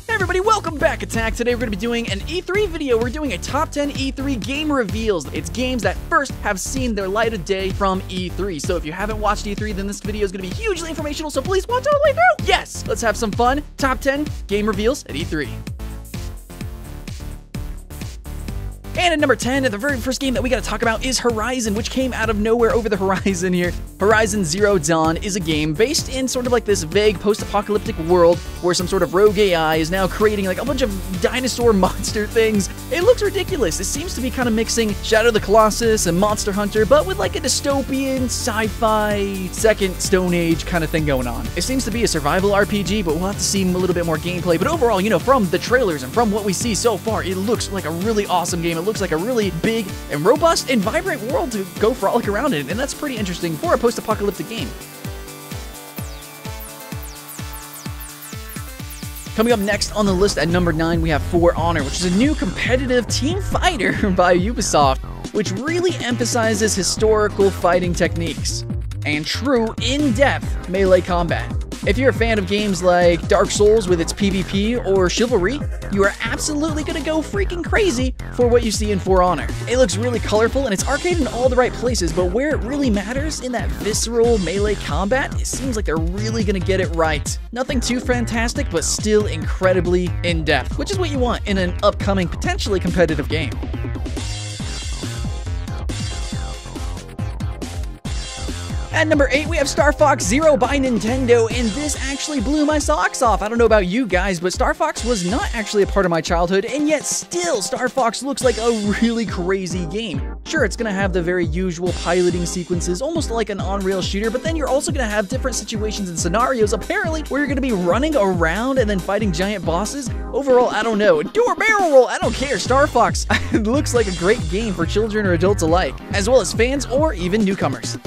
Everybody, welcome back, Attack. Today we're going to be doing an E3 video. We're doing a top 10 E3 game reveals. It's games that first have seen their light of day from E3. So if you haven't watched E3, then this video is going to be hugely informational, so please watch all the way through. Yes, let's have some fun. Top 10 game reveals at E3. And at number 10, the very first game that we got to talk about is Horizon, which came out of nowhere over the horizon here. Horizon Zero Dawn is a game based in sort of like this vague post-apocalyptic world where some sort of rogue AI is now creating like a bunch of dinosaur monster things. It looks ridiculous. It seems to be kind of mixing Shadow of the Colossus and Monster Hunter, but with like a dystopian, sci-fi, second Stone Age kind of thing going on. It seems to be a survival RPG, but we'll have to see a little bit more gameplay. But overall, you know, from the trailers and from what we see so far, it looks like a really awesome game. It looks like a really big and robust and vibrant world to go frolic around in, and that's pretty interesting for a post-apocalyptic game. Coming up next on the list at number 9, we have For Honor, which is a new competitive team fighter by Ubisoft, which really emphasizes historical fighting techniques and true in-depth melee combat. If you're a fan of games like Dark Souls with its PvP or Chivalry, you are absolutely gonna go freaking crazy for what you see in For Honor. It looks really colorful and it's arcade in all the right places, but where it really matters, in that visceral melee combat, it seems like they're really gonna get it right. Nothing too fantastic, but still incredibly in-depth, which is what you want in an upcoming, potentially competitive game. At number 8, we have Star Fox Zero by Nintendo, and this actually blew my socks off. I don't know about you guys, but Star Fox was not actually a part of my childhood, and yet still, Star Fox looks like a really crazy game. Sure, it's gonna have the very usual piloting sequences, almost like an on-rail shooter, but then you're also gonna have different situations and scenarios, apparently, where you're gonna be running around and then fighting giant bosses. Overall, I don't know. Do a barrel roll, I don't care. Star Fox it looks like a great game for children or adults alike, as well as fans or even newcomers.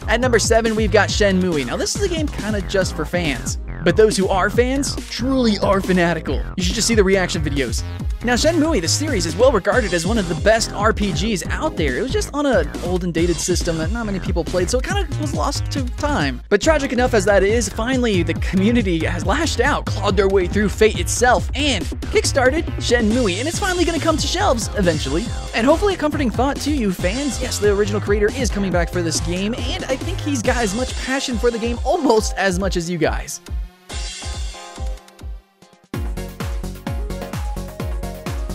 At number 7, we've got Shenmue. Now, this is a game kind of just for fans, but those who are fans truly are fanatical. You should just see the reaction videos. Now, Shenmue, the series, is well regarded as one of the best RPGs out there. It was just on an old and dated system that not many people played, so it kind of was lost to time. But tragic enough as that is, finally, the community has lashed out, clawed their way through fate itself, and kickstarted Shenmue, and it's finally going to come to shelves eventually. And hopefully a comforting thought to you fans. Yes, the original creator is coming back for this game, and I think he's got as much passion for the game almost as much as you guys.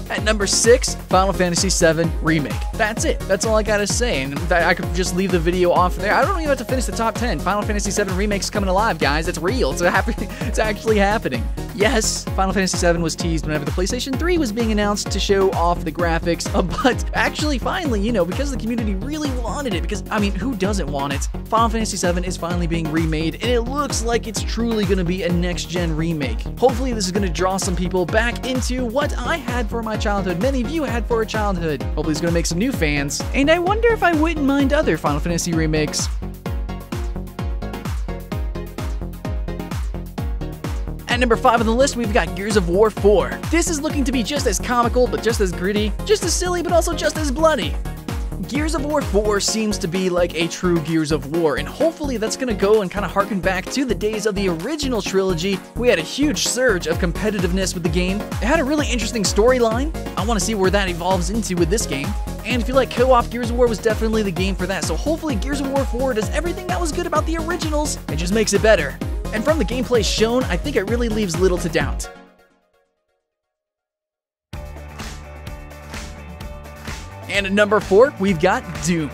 At number 6, Final Fantasy VII Remake. That's it. That's all I gotta say, and I could just leave the video off there. I don't even have to finish the top 10. Final Fantasy VII Remake's coming alive, guys. It's real. It's actually happening. Yes, Final Fantasy VII was teased whenever the PlayStation 3 was being announced to show off the graphics, but actually, finally, you know, because the community really wanted it, because, I mean, who doesn't want it? Final Fantasy VII is finally being remade, and it looks like it's truly gonna be a next-gen remake. Hopefully, this is gonna draw some people back into what I had for my childhood, many of you had for a childhood. Hopefully, it's gonna make some new fans, and I wonder if I wouldn't mind other Final Fantasy remakes. At number 5 on the list, we've got Gears of War 4. This is looking to be just as comical, but just as gritty, just as silly, but also just as bloody. Gears of War 4 seems to be like a true Gears of War, and hopefully that's gonna go and kind of harken back to the days of the original trilogy. We had a huge surge of competitiveness with the game. It had a really interesting storyline. I want to see where that evolves into with this game. And if you like co-op, Gears of War was definitely the game for that. So hopefully Gears of War 4 does everything that was good about the originals and just makes it better. And from the gameplay shown, I think it really leaves little to doubt. And at number 4, we've got Doom.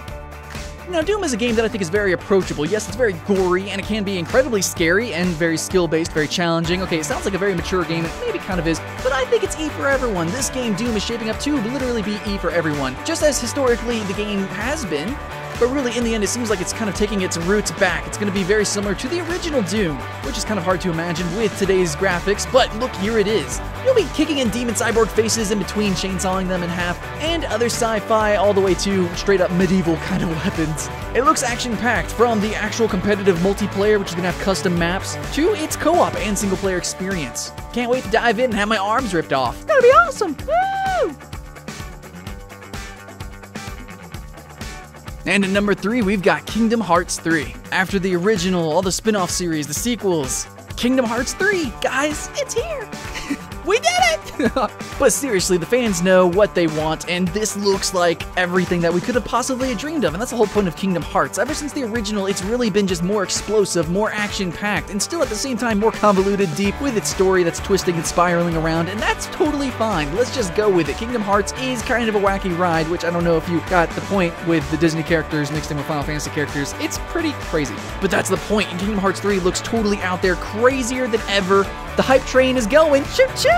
Now, Doom is a game that I think is very approachable. Yes, it's very gory, and it can be incredibly scary and very skill-based, very challenging. Okay, it sounds like a very mature game, it maybe kind of is, but I think it's E for everyone. This game, Doom, is shaping up to literally be E for everyone, just as historically the game has been. But really, in the end, it seems like it's kind of taking its roots back. It's going to be very similar to the original Doom, which is kind of hard to imagine with today's graphics, but look, here it is. You'll be kicking in demon cyborg faces in between, chainsawing them in half, and other sci-fi all the way to straight-up medieval kind of weapons. It looks action-packed, from the actual competitive multiplayer, which is going to have custom maps, to its co-op and single-player experience. Can't wait to dive in and have my arms ripped off. It's gonna be awesome! Woo! And at number 3, we've got Kingdom Hearts 3. After the original, all the spin-off series, the sequels, Kingdom Hearts 3, guys, it's here! We did it! But seriously, the fans know what they want, and this looks like everything that we could have possibly dreamed of, and that's the whole point of Kingdom Hearts. Ever since the original, it's really been just more explosive, more action-packed, and still at the same time more convoluted, deep, with its story that's twisting and spiraling around, and that's totally fine. Let's just go with it. Kingdom Hearts is kind of a wacky ride, which I don't know if you got the point with the Disney characters mixed in with Final Fantasy characters. It's pretty crazy. But that's the point, and Kingdom Hearts 3 looks totally out there, crazier than ever. The hype train is going. Choo-choo!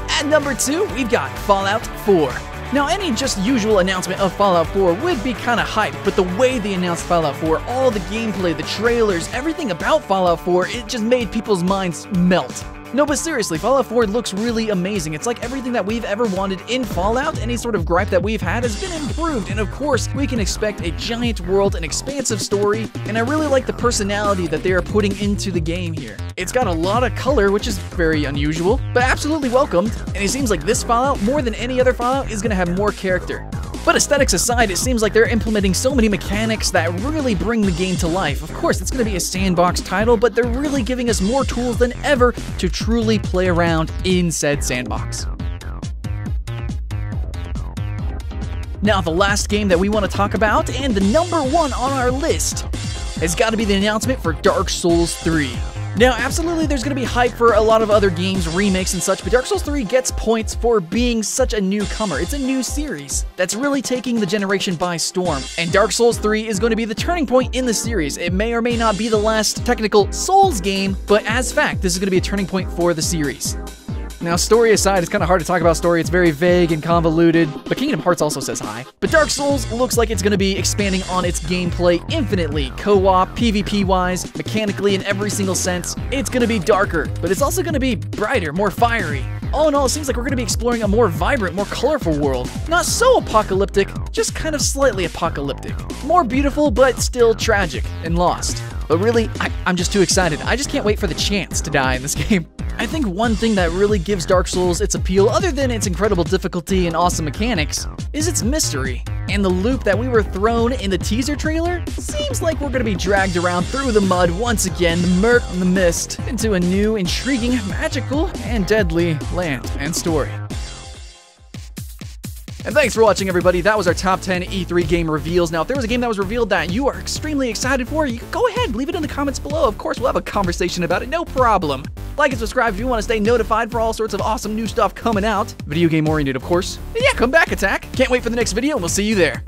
At number 2, we've got Fallout 4. Now, any just usual announcement of Fallout 4 would be kind of hype, but the way they announced Fallout 4, all the gameplay, the trailers, everything about Fallout 4, it just made people's minds melt. No, but seriously, Fallout 4 looks really amazing. It's like everything that we've ever wanted in Fallout. Any sort of gripe that we've had has been improved, and of course, we can expect a giant world, an expansive story, and I really like the personality that they are putting into the game here. It's got a lot of color, which is very unusual, but absolutely welcomed, and it seems like this Fallout, more than any other Fallout, is gonna have more character. But aesthetics aside, it seems like they're implementing so many mechanics that really bring the game to life. Of course, it's going to be a sandbox title, but they're really giving us more tools than ever to truly play around in said sandbox. Now, the last game that we want to talk about, and the number 1 on our list, has got to be the announcement for Dark Souls 3. Now, absolutely, there's going to be hype for a lot of other games, remakes and such, but Dark Souls 3 gets points for being such a newcomer. It's a new series that's really taking the generation by storm, and Dark Souls 3 is going to be the turning point in the series. It may or may not be the last technical Souls game, but as fact, this is going to be a turning point for the series. Now, story aside, it's kind of hard to talk about story. It's very vague and convoluted, but Kingdom Hearts also says hi. But Dark Souls looks like it's going to be expanding on its gameplay infinitely. Co-op, PvP-wise, mechanically, in every single sense. It's going to be darker, but it's also going to be brighter, more fiery. All in all, it seems like we're going to be exploring a more vibrant, more colorful world. Not so apocalyptic, just kind of slightly apocalyptic. More beautiful, but still tragic and lost. But really, I'm just too excited. I just can't wait for the chance to die in this game. I think one thing that really gives Dark Souls its appeal, other than its incredible difficulty and awesome mechanics, is its mystery. And the loop that we were thrown in the teaser trailer seems like we're going to be dragged around through the mud once again, the murk and the mist, into a new, intriguing, magical, and deadly land and story. And thanks for watching, everybody. That was our top 10 E3 game reveals. Now, if there was a game that was revealed that you are extremely excited for, you can go ahead, leave it in the comments below. Of course, we'll have a conversation about it, no problem. Like and subscribe if you want to stay notified for all sorts of awesome new stuff coming out. Video game oriented, of course. And yeah, come back, Attack. Can't wait for the next video, and we'll see you there.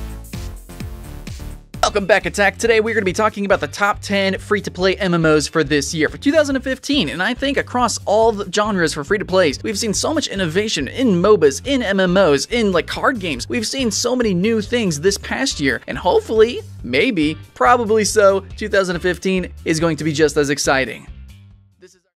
Welcome back, Attack. Today we're going to be talking about the top 10 free-to-play MMOs for this year, for 2015, and I think across all the genres for free-to-plays, we've seen so much innovation in MOBAs, in MMOs, in like card games. We've seen so many new things this past year, and hopefully, maybe, probably so, 2015 is going to be just as exciting.